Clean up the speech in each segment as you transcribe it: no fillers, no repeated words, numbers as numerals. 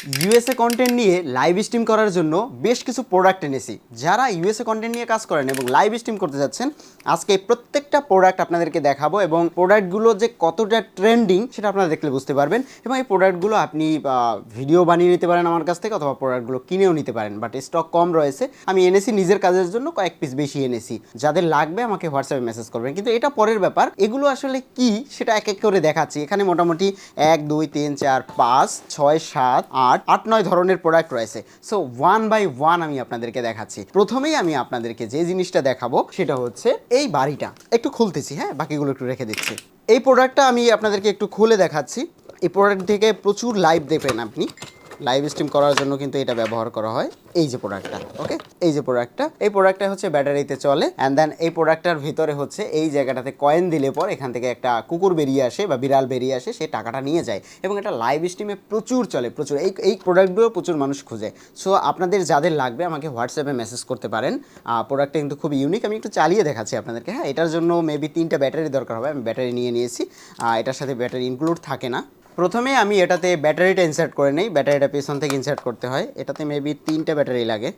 USA content নিয়ে live stream করার জন্য বেশ কিছু প্রোডাক্ট এনেছি। যারা ইউএসএ কন্টেন্ট নিয়ে কাজ করেন এবং লাইভ স্ট্রিম করতে যাচ্ছেন, আজকে এই প্রত্যেকটা প্রোডাক্ট আপনাদেরকে দেখাবো এবং প্রোডাক্টগুলো যে কতটা ট্রেন্ডিং সেটা আপনারা দেখলে বুঝতে পারবেন। এবং এই প্রোডাক্টগুলো আপনি ভিডিও বানিয়ে নিতে পারেন আমার কাছ থেকে, অথবা প্রোডাক্টগুলো কিনেও নিতে পারেন, বাট স্টক কম রয়েছে। আমি এনেছি নিজের কাজের জন্য, কয়েক পিস বেশি এনেছি। যাদের লাগবে আমাকে হোয়াটসঅ্যাপে মেসেজ করবেন। কিন্তু এটা পরের ব্যাপার, এগুলো আসলে কি সেটা এক এক করে দেখাচ্ছি। এখানে মোটামুটি 1 2 3 4 5 6 7 8 8 9 ধরনের প্রোডাক্ট রয়েছে। সো ওয়ান বাই ওয়ান আমি আপনাদেরকে দেখাচ্ছি। প্রথমেই আমি আপনাদেরকে যে জিনিসটা দেখাবো সেটা হচ্ছে এই বাড়িটা। একটু খুলতেছি, হ্যাঁ, বাকিগুলো একটু রেখে দিচ্ছি। এই প্রোডাক্টটা আমি আপনাদেরকে একটু খুলে দেখাচ্ছি। এই প্রোডাক্ট থেকে প্রচুর লাইভ দেখবেন আপনি। লাইভ স্ট্রিম করার জন্য কিন্তু এটা ব্যবহার করা হয়। এই যে প্রোডাক্টটা, ওকে, এই যে প্রোডাক্টটা, এই প্রোডাক্টটা হচ্ছে ব্যাটারিতে চলে। অ্যান্ড দেন এই প্রোডাক্টটার ভিতরে হচ্ছে এই জায়গাটাতে কয়েন দিলে পর এখান থেকে একটা কুকুর বেরিয়ে আসে বা বিড়াল বেরিয়ে আসে, সে টাকাটা নিয়ে যায়। এবং এটা লাইভ স্ট্রিমে প্রচুর চলে, প্রচুর। এই প্রোডাক্টগুলো প্রচুর মানুষ খুঁজে। সো আপনাদের যাদের লাগবে আমাকে হোয়াটসঅ্যাপে মেসেজ করতে পারেন। প্রোডাক্টটা কিন্তু খুব ইউনিক। আমি একটু চালিয়ে দেখাচ্ছি আপনাদেরকে। হ্যাঁ, এটার জন্য মেবি 3টা ব্যাটারি দরকার হবে। আমি ব্যাটারি নিয়ে নিয়েছি। এটার সাথে ব্যাটারি ইনক্লুড থাকে না। প্রথমে আমি এটাতে ব্যাটারিটা ইনসার্ট করে নেই। ব্যাটারিটা পেছন থেকে ইনসার্ট করতে হয়। এটাতে মেবি 3টে ব্যাটারি লাগে।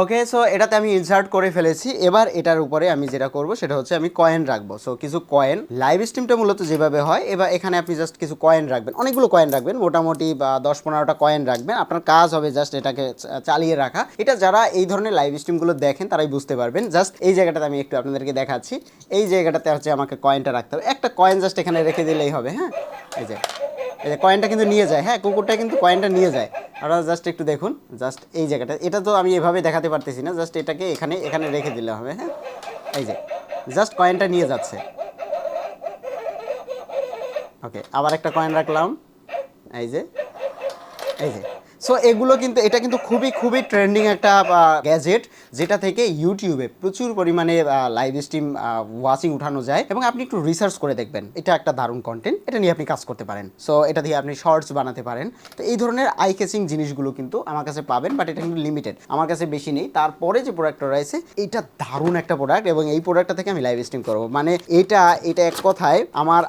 ওকে, সো এটাতে আমি ইনসার্ট করে ফেলেছি। এবার এটার উপরে আমি যেটা করব সেটা হচ্ছে আমি কয়েন রাখবো। সো কিছু কয়েন, লাইভ স্ট্রিমটা মূলত যেভাবে হয়, এবার এখানে আপনি জাস্ট কিছু কয়েন রাখবেন। অনেকগুলো কয়েন রাখবেন, মোটামুটি 10-15টা কয়েন রাখবেন। আপনার কাজ হবে জাস্ট এটাকে চালিয়ে রাখা। এটা যারা এই ধরনের লাইভ স্ট্রিমগুলো দেখেন তারাই বুঝতে পারবেন। জাস্ট এই জায়গাটাতে আমি একটু আপনাদেরকে দেখাচ্ছি। এই জায়গাটাতে হচ্ছে আমাকে কয়েনটা রাখতে হবে। একটা কয়েন জাস্ট এখানে রেখে দিলেই হবে। হ্যাঁ, এই যে কয়েনটা কিন্তু নিয়ে যায়। হ্যাঁ, কুকুরটা কিন্তু কয়েনটা নিয়ে যায়। আপনারা জাস্ট একটু দেখুন, জাস্ট এই জায়গাটা। এটা তো আমি এভাবে দেখাতে পারতেছি না, জাস্ট এটাকে এখানে এখানে রেখে দিলে হবে। হ্যাঁ, এই যে জাস্ট কয়েনটা নিয়ে যাচ্ছে। ওকে, আবার একটা কয়েন রাখলাম। এই যে, এই যে। সো এগুলো কিন্তু, এটা কিন্তু খুবই খুবই ট্রেন্ডিং একটা গ্যাজেট, যেটা থেকে ইউটিউবে প্রচুর পরিমাণে লাইভ স্ট্রিম ওয়াচিং উঠানো যায়। এবং আপনি একটু রিসার্চ করে দেখবেন, এটা একটা দারুণ কন্টেন্ট। এটা নিয়ে আপনি কাজ করতে পারেন। সো এটা দিয়ে আপনি শর্টস বানাতে পারেন। তো এই ধরনের আই ক্যাচিং জিনিসগুলো কিন্তু আমার কাছে পাবেন, বাট এটা কিন্তু লিমিটেড, আমার কাছে বেশি নেই। তারপরে যে প্রোডাক্টটা রয়েছে, এটা দারুণ একটা প্রোডাক্ট এবং এই প্রোডাক্টটা থেকে আমি লাইভ স্ট্রিম করবো। মানে এটা এটা এক কথায়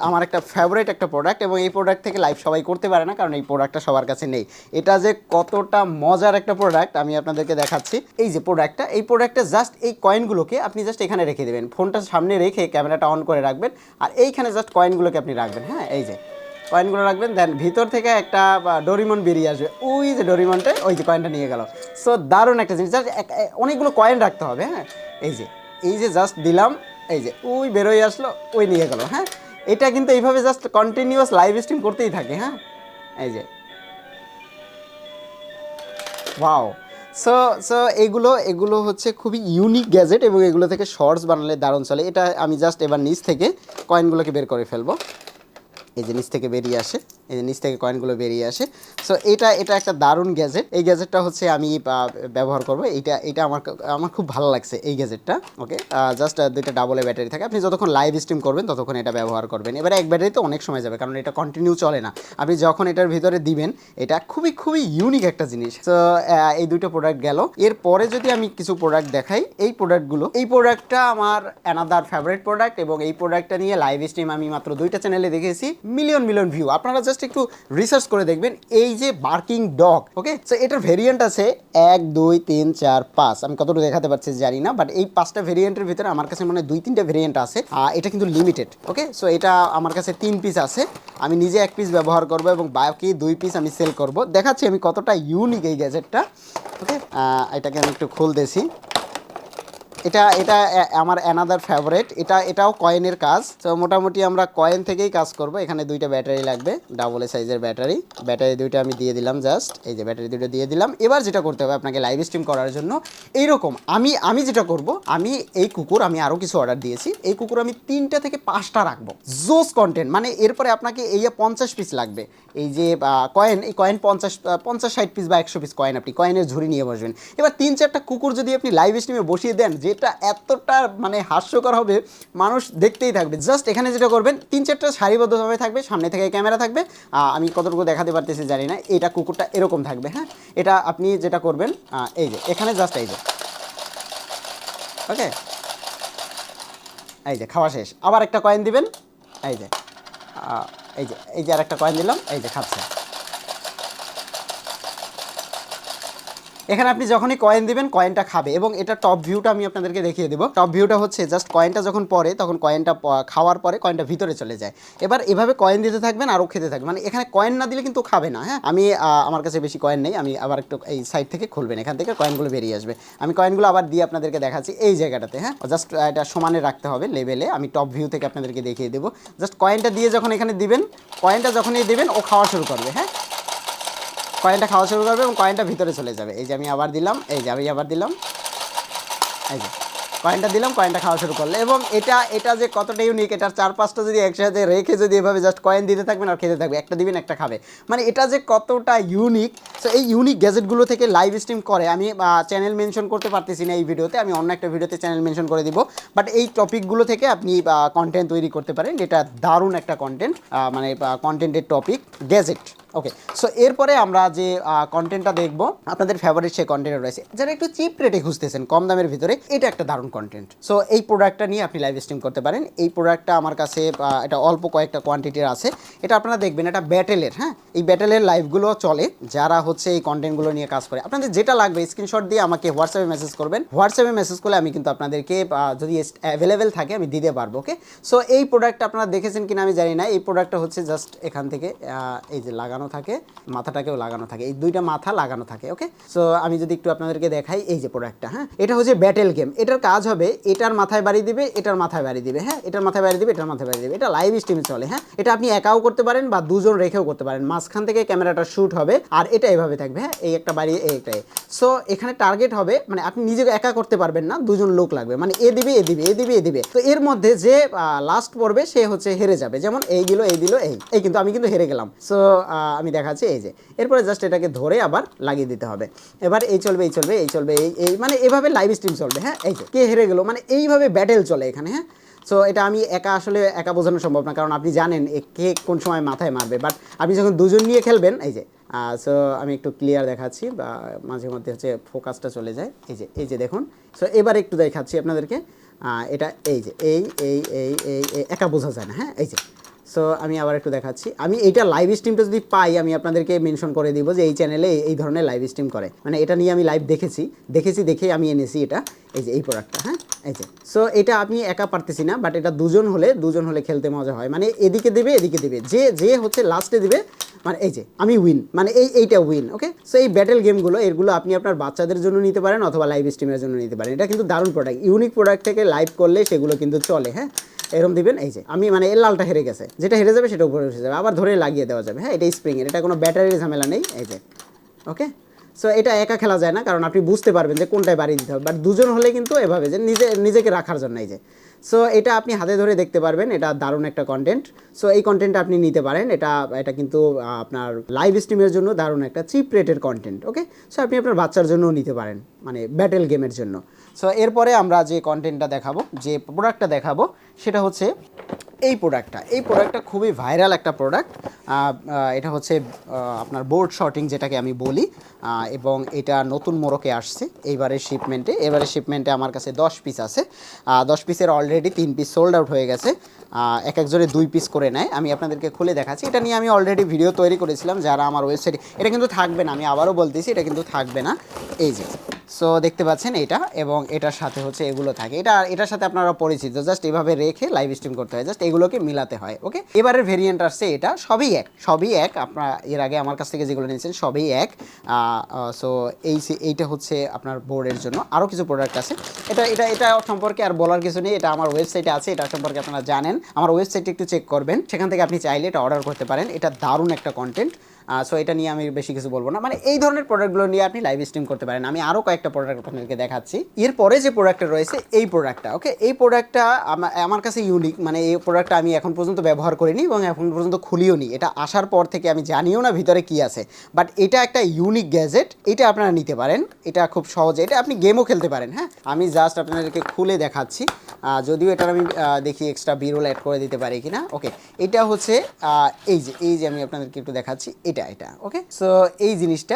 আমার একটা ফেভারিট একটা প্রোডাক্ট। এবং এই প্রোডাক্ট থেকে লাইভ সবাই করতে পারে না, কারণ এই প্রোডাক্টটা সবার কাছে নেই। এটা যে কতটা মজার একটা প্রোডাক্ট আমি আপনাদেরকে দেখাচ্ছি। এই যে প্রোডাক্টটা, এই প্রোডাক্টটা জাস্ট এই কয়েনগুলোকে আপনি জাস্ট এখানে রেখে দেবেন। ফোনটা সামনে রেখে ক্যামেরাটা অন করে রাখবেন, আর এইখানে জাস্ট কয়েনগুলোকে আপনি রাখবেন। হ্যাঁ, এই যে কয়েনগুলো রাখবেন। দেন ভিতর থেকে একটা ডোরিমন বেরিয়ে আসবে। ওই যে ডোরিমনটা, ওই যে কয়েনটা নিয়ে গেল। সো দারুণ একটা জিনিস। জাস্ট অনেকগুলো কয়েন রাখতে হবে। হ্যাঁ, এই যে জাস্ট দিলাম, এই যে ওই বেরোয় আসলো, ওই নিয়ে গেল। হ্যাঁ, এটা কিন্তু এইভাবে জাস্ট কন্টিনিউয়াস লাইভ স্ট্রিম করতেই থাকে। হ্যাঁ, এই যে ওয়াও। সো সো এগুলো এগুলো হচ্ছে খুবই ইউনিক গ্যাজেট এবং এগুলো থেকে শর্টস বানালে দারুণ চলে। এটা আমি জাস্ট এবার নিচ থেকে কয়েনগুলোকে বের করে ফেলবো। এই যে নিচ থেকে বেরিয়ে আসে, এই যে নিচ থেকে কয়েনগুলো বেরিয়ে আসে। সো এটা একটা দারুণ গ্যাজেট। এই গ্যাজেটটা হচ্ছে আমি ব্যবহার করবো। এটা আমার খুব ভালো লাগছে এই গ্যাজেটটা। ওকে, জাস্ট 2টা ডাবলে ব্যাটারি থাকে। আপনি যতক্ষণ লাইভ স্ট্রিম করবেন ততক্ষণ এটা ব্যবহার করবেন। এবারে এক ব্যাটারিতে অনেক সময় যাবে, কারণ এটা কন্টিনিউ চলে না। আপনি যখন এটার ভিতরে দিবেন, এটা খুবই খুবই ইউনিক একটা জিনিস। তো এই 2টা প্রোডাক্ট গেল। এরপরে যদি আমি কিছু প্রোডাক্ট দেখাই, এই প্রোডাক্টটা আমার অ্যানাদার ফেভারিট প্রোডাক্ট। এবং এই প্রোডাক্টটা নিয়ে লাইভ স্ট্রিম আমি মাত্র 2টা চ্যানেলে দেখেছি, মিলিয়ন মিলিয়ন ভিউ। আপনারা জাস্ট একটু রিসার্চ করে দেখবেন। এই যে বার্কিং ডগ, ওকে, সো এটার ভেরিয়েন্ট আছে 1 2 3 4 5। আমি কতটুকু দেখাতে পারছি জানি না, বাট এই 5টা ভেরিয়েন্টের ভিতরে আমার কাছে মনে হয় 2-3টা ভেরিয়েন্ট আছে। এটা কিন্তু লিমিটেড। ওকে, সো এটা আমার কাছে 3 পিস আছে। আমি নিজে 1 পিস ব্যবহার করব এবং বাকি 2 পিস আমি সেল করব। দেখাচ্ছি আমি কতটা ইউনিক এই গ্যাজেটটা। ওকে, এটাকে আমি একটু খুলতেছি। এটা আমার অ্যানাদার ফেভারিট। এটাও কয়েনের কাজ। তো মোটামুটি আমরা কয়েন থেকেই কাজ করব। এখানে 2টা ব্যাটারি লাগবে, ডাবল সাইজের ব্যাটারি 2টা আমি দিয়ে দিলাম। জাস্ট এই যে ব্যাটারি 2টা দিয়ে দিলাম। এবার যেটা করতে হবে আপনাকে লাইভ স্ট্রিম করার জন্য, এইরকম আমি যেটা করব, আমি এই কুকুর, আমি আরও কিছু অর্ডার দিয়েছি। এই কুকুর আমি 3টা থেকে 5টা রাখবো। জোস কন্টেন্ট। মানে এরপরে আপনাকে এই 50 পিস লাগবে। এই যে এই কয়েন 50-60 পিস বা 100 পিস কয়েন, আপনি কয়েনের ঝুড়ি নিয়ে বসবেন। এবার 3-4টা কুকুর যদি আপনি লাইভ স্ট্রিমে বসিয়ে দেন, যেটা এতটা মানে হাস্যকর হবে, মানুষ দেখতেই থাকবে। জাস্ট এখানে যেটা করবেন, 3-4টা সারিবদ্ধভাবে থাকবে, সামনে থেকে ক্যামেরা থাকবে। আমি কতটুকু দেখাতে পারতেছি জানি না। এটা কুকুরটা এরকম থাকবে। হ্যাঁ, এটা আপনি যেটা করবেন, এই যে এখানে জাস্ট এই যে, ওকে, এই যে খাওয়া শেষ, আবার একটা কয়েন দিবেন। এই যে এই যে আর একটা কয়েন দিলাম, এই যে খাচ্ছে। এখানে আপনি যখনই কয়েন দিবেন কয়েনটা খাবে, এবং এটা টপ ভিউটা আমি আপনাদেরকে দেখিয়ে দেবো। টপ ভিউটা হচ্ছে জাস্ট কয়েনটা যখন পড়ে তখন কয়েনটা খাওয়ার পরে কয়েনটা ভিতরে চলে যায়। এবার এভাবে কয়েন দিতে থাকবেন আরও খেতে থাকবেন, মানে এখানে কয়েন না দিলে কিন্তু খাবে না। হ্যাঁ, আমি আমার কাছে বেশি কয়েন নেই, আমি আবার একটু এই সাইড থেকে খুলবেন, এখান থেকে কয়েনগুলো বেরিয়ে আসবে। আমি কয়েনগুলো আবার দিয়ে আপনাদেরকে দেখাচ্ছি এই জায়গাটাতে। হ্যাঁ, জাস্ট এটা সমানে রাখতে হবে লেভেলে, আমি টপ ভিউ থেকে আপনাদেরকে দেখিয়ে দেবো। জাস্ট কয়েনটা দিয়ে যখন এখানে দিবেন, কয়েনটা যখনই দিবেন ও খাওয়া শুরু করবে। হ্যাঁ, কয়েনটা খাওয়া শুরু করবে এবং কয়েনটা ভিতরে চলে যাবে। এই যে আমি আবার দিলাম, এই যে আমি আবার দিলাম, এই যে কয়েনটা দিলাম, কয়েনটা খাওয়া শুরু করলে। এবং এটা যে কতটা ইউনিক, এটার 4-5টা যদি একসাথে রেখে যদি এভাবে জাস্ট কয়েন দিতে থাকবেন আর খেতে থাকবে, একটা দিবেন একটা খাবে, মানে এটা যে কতটা ইউনিক। সো এই ইউনিক গ্যাজেটগুলো থেকে লাইভ স্ট্রিম করে, আমি চ্যানেল মেনশন করতে পারতেছি না এই ভিডিওতে, আমি অন্য একটা ভিডিওতে চ্যানেল মেনশন করে দিব। বাট এই টপিকগুলো থেকে আপনি কন্টেন্ট তৈরি করতে পারেন, এটা দারুণ একটা কন্টেন্ট, মানে কন্টেন্টের টপিক গ্যাজেট। ওকে, সো এরপরে আমরা যে কন্টেন্টটা দেখবো আপনাদের ফেভারিট সেই কন্টেন্ট রয়েছে, যারা একটু চিপ রেটে খুঁজতেছেন কম দামের ভিতরে, এটা একটা দারুণ কন্টেন্ট। সো এই প্রোডাক্টটা নিয়ে আপনি লাইভ স্ট্রিম করতে পারেন। এই প্রোডাক্টটা আমার কাছে এটা অল্প কয়েকটা কোয়ান্টিটির আছে, এটা আপনারা দেখবেন, এটা ব্যাটেলের। হ্যাঁ, এই ব্যাটেলের লাইভগুলো চলে, যারা হচ্ছে এই কন্টেন্টগুলো নিয়ে কাজ করে। আপনাদের যেটা লাগবে স্ক্রিনশট দিয়ে আমাকে হোয়াটসঅ্যাপে মেসেজ করবেন, হোয়াটসঅ্যাপে মেসেজ করলে আমি কিন্তু আপনাদেরকে যদি অ্যাভেলেবেল থাকে আমি দিতে পারবো। ওকে, সো এই প্রোডাক্টটা আপনারা দেখেছেন কিনা আমি জানি না। এই প্রোডাক্টটা হচ্ছে জাস্ট এখান থেকে এই যে লাগানো থাকে, মাথাটাকেও লাগানো থাকে, এই দুইটা মাথা লাগানো থাকে। ওকে, সো আমি যদি একটু আপনাদেরকে দেখাই, এই যে প্রোডাক্টটা, হ্যাঁ, এটা হচ্ছে ব্যাটেল গেম। এটার কাজ হবে এটার মাথায় বাড়ি দিবে, এটার মাথায় বাড়ি দিবে, হ্যাঁ, এটার মাথায় বাড়ি দিবে, এটার মাথায় বাড়ি দিবে। এটা লাইভ স্ট্রিমে চলে। হ্যাঁ, এটা আপনি একাও করতে পারেন বা দুজন রেখেও করতে পারেন, মাঝখান থেকে ক্যামেরাটা শ্যুট হবে আর এটা এভাবে থাকবে। হ্যাঁ, এই একটা বাড়ি, এইটাই। সো এখানে টার্গেট হবে, মানে আপনি নিজেকে একা করতে পারবেন না, দুজন লোক লাগবে, মানে এ দিবে এ দিবে এ দিবে এ দিবে। তো এর মধ্যে যে লাস্ট পড়বে সে হচ্ছে হেরে যাবে। যেমন এই দিল এই দিল এই কিন্তু আমি কিন্তু হেরে গেলাম। সো আমি দেখাচ্ছি, এই যে এরপরে জাস্ট এটাকে ধরে আবার লাগিয়ে দিতে হবে। এবার এই চলবে এই চলবে এই চলবে এই মানে এভাবে লাইভ স্ট্রিম চলবে। হ্যাঁ, এই যে কে হেরে গেল, মানে এইভাবে ব্যাটেল চলে এখানে। হ্যাঁ, সো এটা আমি আসলে একা বোঝানো সম্ভব না, কারণ আপনি জানেন কে কোন সময় মাথায় মারবে। বাট আপনি যখন দুজন নিয়ে খেলবেন, এই যে সো আমি একটু ক্লিয়ার দেখাচ্ছি, বা মাঝে মধ্যে হচ্ছে ফোকাসটা চলে যায়। এই যে দেখুন, সো এবার একটু দেখাচ্ছি আপনাদেরকে। এটা এই যে এই এই এই এই একা বোঝা যায় না। হ্যাঁ, এই যে সো আমি আবার একটু দেখাচ্ছি। আমি এইটা লাইভ স্ট্রিমটা যদি পাই আমি আপনাদেরকে মেনশন করে দিব যে এই চ্যানেলে এই ধরনের লাইভ স্ট্রিম করে, মানে এটা নিয়ে আমি লাইভ দেখেছি দেখে আমি এনেছি এটা, এই যে এই প্রোডাক্টটা। হ্যাঁ, এই যে সো এটা আপনি একা পারতেছি না, বাট এটা দুজন হলে খেলতে মজা হয়, মানে এদিকে দেবে এদিকে দেবে, যে হচ্ছে লাস্টে দিবে, মানে এই যে আমি উইন, মানে এইটা উইন। ওকে, সো এই ব্যাটেল গেমগুলো এগুলো আপনি আপনার বাচ্চাদের জন্য নিতে পারেন অথবা লাইভ স্ট্রিমের জন্য নিতে পারেন। এটা কিন্তু দারুণ প্রোডাক্ট, ইউনিক প্রোডাক্ট থেকে লাইভ করলে সেগুলো কিন্তু চলে। হ্যাঁ, এরকম দিবেন, এই যে আমি মানে এর লালটা হেরে গেছে, যেটা হেরে যাবে সেটা উপরে উঠে যাবে, আবার ধরে লাগিয়ে দেওয়া যাবে। হ্যাঁ, এটা স্প্রিংয়ের, এটা কোনো ব্যাটারির ঝামেলা নেই। এই যে ওকে, সো এটা একা খেলা যায় না, কারণ আপনি বুঝতে পারবেন যে কোনটায় বাড়ি দিতে হবে। বাট দুজন হলে কিন্তু এভাবে যে নিজেকে রাখার জন্য, এই যে সো এটা আপনি হাতে ধরে দেখতে পারবেন, এটা দারুণ একটা কন্টেন্ট। সো এই কন্টেন্টটা আপনি নিতে পারেন, এটা কিন্তু আপনার লাইভ স্ট্রিমের জন্য দারুণ একটা চিপ রেটের কন্টেন্ট। ওকে, সো আপনি আপনার বাচ্চার জন্যও নিতে পারেন, মানে ব্যাটেল গেমের জন্য। সো এরপরে আমরা যে কন্টেন্টটা দেখাবো, যে প্রোডাক্টটা দেখাবো, সেটা হচ্ছে এই প্রোডাক্টটা খুবই ভাইরাল একটা প্রোডাক্ট। এটা হচ্ছে আপনার বোর্ড শর্টিং যেটাকে আমি বলি, এবং এটা নতুন মোড়কে আসছে এবারের শিপমেন্টে আমার কাছে 10 পিস আছে। 10 পিসের অলরেডি 3 পিস সোল্ড আউট হয়ে গেছে। একজনে 2 পিস করে নেয়। আমি আপনাদেরকে খুলে দেখাচ্ছি, এটা নিয়ে আমি অলরেডি ভিডিও তৈরি করেছিলাম, যারা আমার ওয়েবসাইটে। এটা কিন্তু থাকবে না, আমি আবারও বলতেছি, এটা কিন্তু থাকবে না। এই যে সো দেখতে পাচ্ছেন এটা, এবং এটার সাথে হচ্ছে এগুলো থাকে, এটার সাথে আপনারা পরিচিত, জাস্ট এভাবে রেখে লাইভ স্ট্রিম করতে হয়, জাস্ট এগুলোকে মিলাতে হয়। ওকে, এবারের ভেরিয়েন্ট আসছে এটা, সবই এক। আপনারা এর আগে আমার কাছ থেকে যেগুলো নিয়েছেন সবই এক। সো এইটা হচ্ছে আপনার বোর্ডের জন্য। আরও কিছু প্রোডাক্ট আছে, এটা সম্পর্কে আর বলার কিছু নেই, এটা আমার ওয়েবসাইটে আছে, এটা সম্পর্কে আপনারা জানেন। আমার ওয়েবসাইটে একটু চেক করবেন, সেখান থেকে আপনি চাইলে এটা অর্ডার করতে পারেন। এটা দারুণ একটা কন্টেন্ট। সো এটা নিয়ে আমি বেশি কিছু বলবো না, মানে এই ধরনের প্রোডাক্টগুলো নিয়ে আপনি লাইভ স্ট্রিম করতে পারেন। আমি আরও কয়েকটা প্রোডাক্ট আপনাদেরকে দেখাচ্ছি। এরপরে যে প্রোডাক্টটা রয়েছে এই প্রোডাক্টটা, ওকে, এই প্রোডাক্টটা আমার কাছে ইউনিক, মানে এই প্রোডাক্টটা আমি এখন পর্যন্ত ব্যবহার করিনি এবং এখন পর্যন্ত খুলিও নি। এটা আসার পর থেকে আমি জানিও না ভিতরে কি আছে, বাট এটা একটা ইউনিক গ্যাজেট, এটা আপনারা নিতে পারেন। এটা খুব সহজে, এটা আপনি গেমও খেলতে পারেন। হ্যাঁ, আমি জাস্ট আপনাদেরকে খুলে দেখাচ্ছি, যদিও এটার আমি দেখি এক্সট্রা বিরোল অ্যাড করে দিতে পারি কিনা। ওকে, এটা হচ্ছে এই যে আমি আপনাদেরকে একটু দেখাচ্ছি, এটা ওকে। সো এই জিনিসটা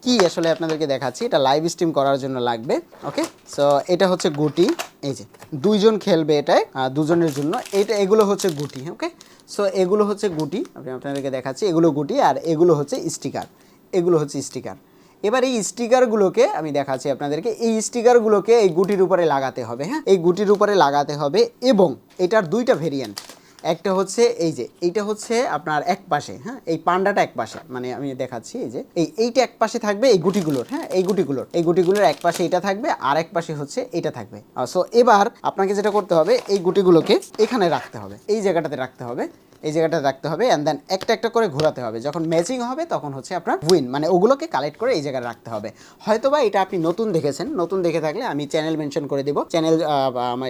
কি আসলে আপনাদেরকে দেখাচ্ছি, এটা লাইভ স্ট্রিম করার জন্য লাগবে। ওকে, সো এটা হচ্ছে গুটি, এই যে 2 জন খেলবে এটায়, 2 জনের জন্য। এগুলো হচ্ছে গুটি। ওকে, সো এগুলো হচ্ছে গুটি, আমি আপনাদেরকে দেখাচ্ছি, এগুলো গুটি, আর এগুলো হচ্ছে স্টিকার। এবার এই স্টিকারগুলোকে আমি দেখাচ্ছি আপনাদেরকে, এই স্টিকারগুলোকে এই গুটির উপরে লাগাতে হবে। হ্যাঁ, এই গুটির উপরে লাগাতে হবে এবং এটার দুইটা ভেরিয়েন্ট। একটা হচ্ছে এই যে এইটা হচ্ছে আপনার এক পাশে, হ্যাঁ এই পান্ডাটা এক পাশে, মানে আমি দেখাচ্ছি এই যে এইটা এক পাশে থাকবে এই গুটিগুলোর, হ্যাঁ এই গুটিগুলোর এক পাশে এটা থাকবে আর এক পাশে হচ্ছে এটা থাকবে। সো এবার আপনাকে যেটা করতে হবে এই গুটিগুলোকে এখানে রাখতে হবে, এই জায়গাটাতে রাখতে হবে, এই জায়গাটা রাখতে হবে অ্যান্ড দেন একটা একটা করে ঘোরাতে হবে। যখন ম্যাচিং হবে তখন হচ্ছে আপনার উইন, মানে ওগুলোকে কালেক্ট করে এই জায়গায় রাখতে হবে। হয়তোবা এটা আপনি নতুন দেখেছেন, নতুন দেখে থাকলে আমি চ্যানেল মেনশন করে দেবো। চ্যানেল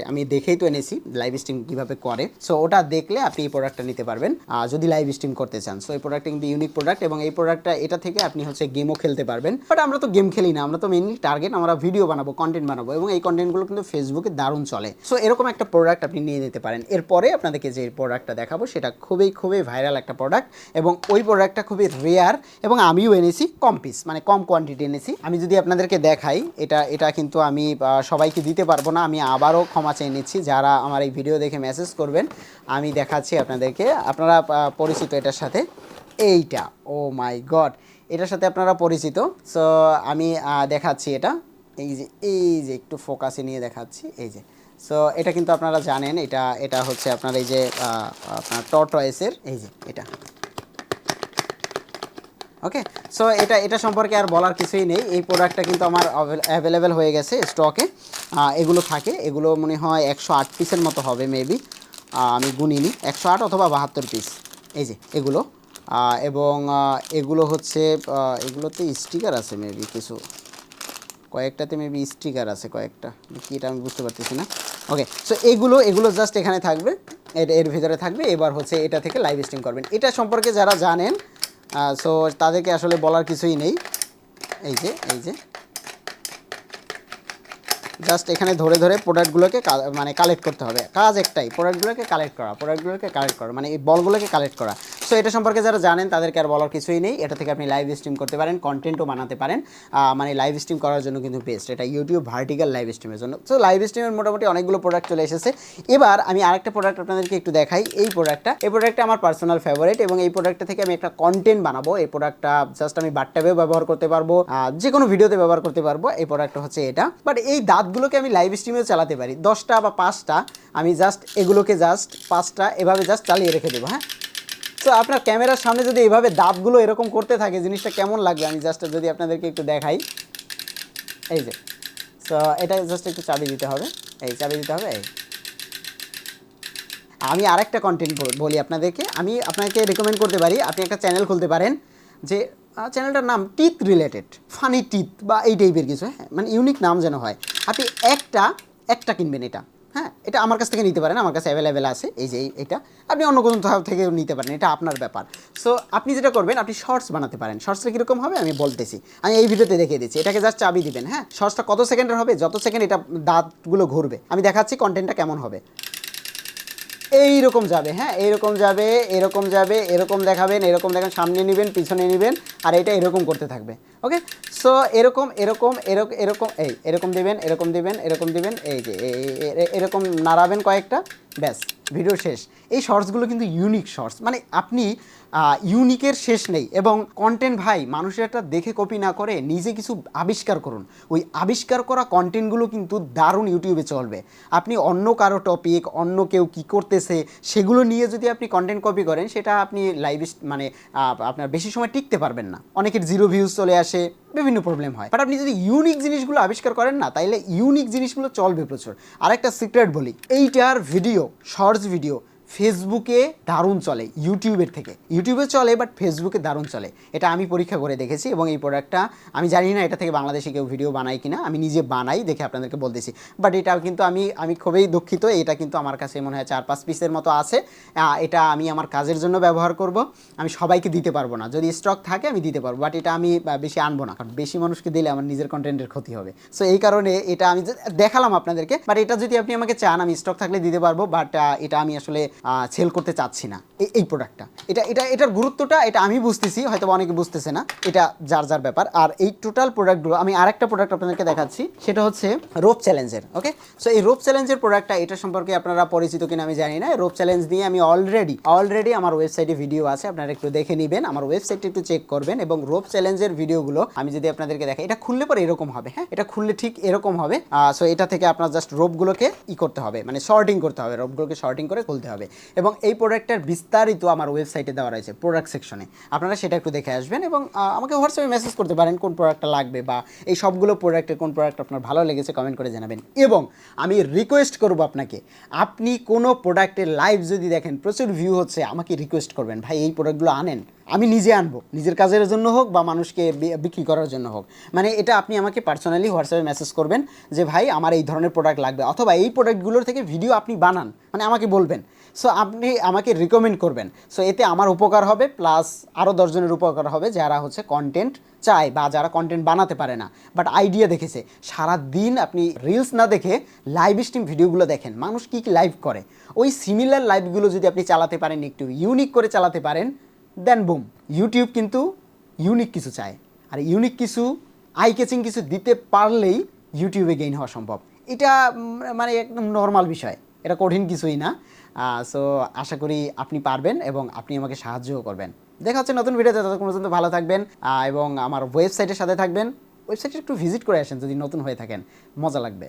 আমি দেখেই তো এনেছি লাইভ স্ট্রিম কীভাবে করে, সো ওটা দেখলে আপনি এই প্রোডাক্টটা নিতে পারবেন যদি লাইভ স্ট্রিম করতে চান। সো এই প্রোডাক্টটা কিন্তু ইউনিক প্রোডাক্ট এবং এই প্রোডাক্টটা এটা থেকে আপনি হচ্ছে গেমও খেলতে পারবেন। বাট আমরা তো গেম খেলি না, আমরা তো মেইনলি টার্গেট আমরা ভিডিও বানাবো, কন্টেন্ট বানাবো এবং এই কন্টেন্টগুলো কিন্তু ফেসবুকে দারুণ চলে। সো এরকম একটা প্রোডাক্ট আপনি নিয়ে নিতে পারেন। এরপরে আপনাদেরকে যে প্রোডাক্টটা দেখাবো সেটা খুবই ভাইরাল একটা প্রোডাক্ট এবং ওই প্রোডাক্টটা খুবই রেয়ার এবং আমিও এনেছি কম পিস, মানে কম কোয়ান্টিটি এনেছি। আমি যদি আপনাদেরকে দেখাই এটা কিন্তু আমি সবাইকে দিতে পারবো না, আমি আবারও ক্ষমা চেয়ে নিচ্ছি যারা আমার এই ভিডিও দেখে মেসেজ করবেন। আমি দেখাচ্ছি আপনাদেরকে, আপনারা পরিচিত এটার সাথে, এইটা ও মাই গড, এটার সাথে আপনারা পরিচিত। সো আমি দেখাচ্ছি এটা, এই যে একটু ফোকাসে নিয়ে দেখাচ্ছি, এই যে। সো এটা কিন্তু আপনারা জানেন, এটা হচ্ছে আপনার এই যে আপনার টর্টয়েসের এই যে এটা, ওকে। সো এটা সম্পর্কে আর বলার কিছুই নেই। এই প্রোডাক্টটা কিন্তু আমার অ্যাভেলেবেল হয়ে গেছে স্টকে, এগুলো থাকে, এগুলো মনে হয় 108 পিসের মতো হবে মেবি, আমি গুনিনি, 108 অথবা 72 পিস, এই যে এগুলো। এবং এগুলো হচ্ছে এগুলোতে স্টিকার আছে মেবি কিছু, কয়েকটাতে মেবি স্টিকার আছে কয়েকটা, কি এটা আমি বুঝতে পারতেছি না। ওকে, সো এগুলো জাস্ট এখানে থাকবে, এর ভিতরে থাকবে। এবার হচ্ছে এটা থেকে লাইভ স্ট্রিম করবেন। এটা সম্পর্কে যারা জানেন সো তাদেরকে আসলে বলার কিছুই নেই। এই যে জাস্ট এখানে ধরে প্রোডাক্টগুলোকে মানে কালেক্ট করতে হবে, কাজ একটাই, প্রোডাক্টগুলোকে কালেক্ট করা মানে এই বলগুলোকে কালেক্ট করা। সো এটা সম্পর্কে যারা জানেন তাদেরকে আর বলার কিছুই নেই। এটা থেকে আপনি লাইভ স্ট্রিম করতে পারেন, কন্টেন্টও বানাতে পারেন, মানে লাইভ স্ট্রিম করার জন্য কিন্তু বেস্ট এটা, ইউটিউব ভার্টিক্যাল লাইভ স্ট্রিমের জন্য। সো লাইভ স্ট্রিমের মোটামুটি অনেকগুলো প্রোডাক্ট চলে এসেছে। এবার আমি আরেকটা প্রোডাক্ট আপনাদেরকে একটু দেখাই। এই প্রোডাক্টটা আমার পার্সোনাল ফেভারিট এবং এই প্রোডাক্টটা থেকে আমি একটা কন্টেন্ট বানাবো। এই প্রোডাক্টটা জাস্ট আমি বাট্টাবেও ব্যবহার করতে পারবো, যে কোনো ভিডিওতে ব্যবহার করতে পারবো। এই প্রোডাক্টটা হচ্ছে এটা, বাট এই দাঁতগুলোকে আমি লাইভ স্ট্রিমেও চালাতে পারি, 10টা বা 5টা, আমি জাস্ট এগুলোকে জাস্ট 5টা এভাবে জাস্ট চালিয়ে রেখে দেবো। হ্যাঁ, সো আপনার ক্যামেরার সামনে যদি এইভাবে দাঁতগুলো এরকম করতে থাকে জিনিসটা কেমন লাগবে আমি জাস্ট যদি আপনাদেরকে একটু দেখাই, এই যে। সো এটা জাস্ট একটু চাবি দিতে হবে, এই চাবি দিতে হবে। আমি আরেকটা কন্টেন্ট বলি আপনাদেরকে, আমি আপনাকে রেকমেন্ড করতে পারি আপনি একটা চ্যানেল খুলতে পারেন, যে চ্যানেলটার নাম টিথ রিলেটেড, ফানি টিথ বা এই টাইপের কিছু, হ্যাঁ মানে ইউনিক নাম যেন হয়। আপনি একটা কিনবেন, হ্যাঁ এটা আমার কাছ থেকে নিতে পারেন, আমার কাছে অ্যাভেলেবেল আছে। এই যে এটা আপনি অন্য কোনো থেকেও নিতে পারেন, এটা আপনার ব্যাপার। সো আপনি যেটা করবেন, আপনি শর্টস বানাতে পারেন। শর্টসটা কীরকম হবে আমি বলতেছি, আমি এই ভিডিওতে দেখিয়ে দিচ্ছি। এটাকে জাস্ট চাবি দিবেন, হ্যাঁ শর্টসটা কত সেকেন্ডের হবে, যত সেকেন্ড এটা দাঁতগুলো ঘুরবে আমি দেখাচ্ছি কন্টেন্টটা কেমন হবে। এইরকম যাবে, হ্যাঁ এরকম যাবে, এরকম দেখাবেন, সামনে নেবেন, পিছনে নেবেন, আর এটা এরকম করতে থাকবে। ওকে, সো এরকম দিবেন, এই যে এরকম নাড়াবেন কয়েকটা, ব্যাস ভিডিও শেষ। এই শর্টসগুলো কিন্তু ইউনিক শর্টস, মানে আপনি ইউনিকের শেষ নেই। এবং কন্টেন্ট ভাই মানুষের একটা দেখে কপি না করে নিজে কিছু আবিষ্কার করুন, ওই আবিষ্কার করা কন্টেন্টগুলো কিন্তু দারুণ ইউটিউবে চলবে। আপনি অন্য কারো টপিক, অন্য কেউ কী করতেছে সেগুলো নিয়ে যদি আপনি কন্টেন্ট কপি করেন, সেটা আপনি লাইভ মানে আপনার বেশি সময় টিকতে পারবেন না, অনেকের 0 ভিউজ চলে আসে, বিভিন্ন প্রবলেম হয়। বাট আপনি যদি ইউনিক জিনিসগুলো আবিষ্কার করেন না, তাইলে ইউনিক জিনিসগুলো চলবে প্রচুর। আর একটা সিক্রেট বলি, এইটার ভিডিও, শর্টস ভিডিও ফেসবুকে দারুণ চলে ইউটিউবের থেকে, ইউটিউবে চলে বাট ফেসবুকে দারুণ চলে। এটা আমি পরীক্ষা করে দেখেছি এবং এই প্রোডাক্টটা আমি জানি না এটা থেকে বাংলাদেশে কেউ ভিডিও বানায় কিনা, আমি নিজে বানাই দেখে আপনাদেরকে বলতেছি। বাট এটা কিন্তু আমি খুবই দুঃখিত, এটা কিন্তু আমার কাছে মনে হয় 4-5 পিসের মতো আছে। এটা আমি আমার কাজের জন্য ব্যবহার করব, আমি সবাইকে দিতে পারবো না, যদি স্টক থাকে আমি দিতে পারবো, বাট এটা আমি বেশি আনবো না, কারণ বেশি মানুষকে দিলে আমার নিজের কন্টেন্টের ক্ষতি হবে। সো এই কারণে এটা আমি দেখালাম আপনাদেরকে, বাট এটা যদি আপনি আমাকে চান আমি স্টক থাকলে দিতে পারবো, বাট এটা আমি আসলে সেল করতে চাচ্ছি না এই প্রোডাক্টটা। এটার গুরুত্বটা এটা আমি বুঝতেছি, হয়তো অনেকে বুঝতেছে না, এটা যার যার ব্যাপার। আর এই টোটাল প্রোডাক্টগুলো আমি আরেকটা প্রোডাক্ট আপনাদেরকে দেখাচ্ছি, সেটা হচ্ছে রোপ চ্যালেঞ্জের। ওকে, সো এই রোপ চ্যালেঞ্জের প্রোডাক্টটা, এটা সম্পর্কে আপনারা পরিচিত কিনা আমি জানি না। রোপ চ্যালেঞ্জ নিয়ে আমি অলরেডি আমার ওয়েবসাইটে ভিডিও আছে, আপনারা একটু দেখে নেবেন, আমার ওয়েবসাইটে একটু চেক করবেন। এবং রোপ চ্যালেঞ্জের ভিডিওগুলো আমি যদি আপনাদেরকে দেখাই, এটা খুললে পরে এরকম হবে। হ্যাঁ, এটা খুললে ঠিক এরকম হবে। সো এটা থেকে আপনার জাস্ট রোপগুলোকে করতে হবে, মানে শর্টিং করতে হবে, রোপগুলোকে শর্টিং করে খুলতে হবে। এবং এই প্রোডাক্টের বিস্তারিত আমার ওয়েবসাইটে দেওয়া রয়েছে প্রোডাক্ট সেকশনে, আপনারা সেটা একটু দেখে আসবেন। এবং আমাকে হোয়াটসঅ্যাপে মেসেজ করতে পারেন কোন প্রোডাক্টটা লাগবে, বা এই সবগুলো প্রোডাক্টের কোন প্রোডাক্ট আপনার ভালো লেগেছে কমেন্ট করে জানাবেন। এবং আমি রিকোয়েস্ট করব আপনাকে, আপনি কোনো প্রোডাক্টের লাইভ যদি দেখেন প্রচুর ভিউ হচ্ছে, আমাকে রিকোয়েস্ট করবেন, ভাই এই প্রোডাক্টগুলো আনেন, আমি নিজে আনবো, নিজের কাজের জন্য হোক বা মানুষকে বিক্রি করার জন্য হোক। মানে এটা আপনি আমাকে পার্সোনালি হোয়াটসঅ্যাপে মেসেজ করবেন যে ভাই আমার এই ধরনের প্রোডাক্ট লাগবে, অথবা এই প্রোডাক্টগুলোর থেকে ভিডিও আপনি বানান, মানে আমাকে বলবেন। সো আপনি আমাকে রিকমেন্ড করবেন। সো এতে আমার উপকার হবে, প্লাস আরও 10 জনের উপকার হবে যারা হচ্ছে কন্টেন্ট চায় বা যারা কন্টেন্ট বানাতে পারে না বাট আইডিয়া দেখেছে। সারা দিন আপনি রিলস না দেখে লাইভ স্ট্রিম ভিডিওগুলো দেখেন, মানুষ কী কী লাইভ করে, ওই সিমিলার লাইভগুলো যদি আপনি চালাতে পারেন, একটু ইউনিক করে চালাতে পারেন, দেন বুম, ইউটিউব কিন্তু ইউনিক কিছু চায়। আর ইউনিক কিছু, আই ক্যাচিং কিছু দিতে পারলেই ইউটিউবে গেইন হওয়া সম্ভব। এটা মানে একদম নর্মাল বিষয়, এটা কঠিন কিছুই না। সো আশা করি আপনি পারবেন এবং আপনি আমাকে সাহায্যও করবেন। দেখা হচ্ছে নতুন ভিডিওতে, ততক্ষণ পর্যন্ত ভালো থাকবেন এবং আমার ওয়েবসাইটের সাথে থাকবেন। ওয়েবসাইটে একটু ভিজিট করে আসেন যদি নতুন হয়ে থাকেন, মজা লাগবে।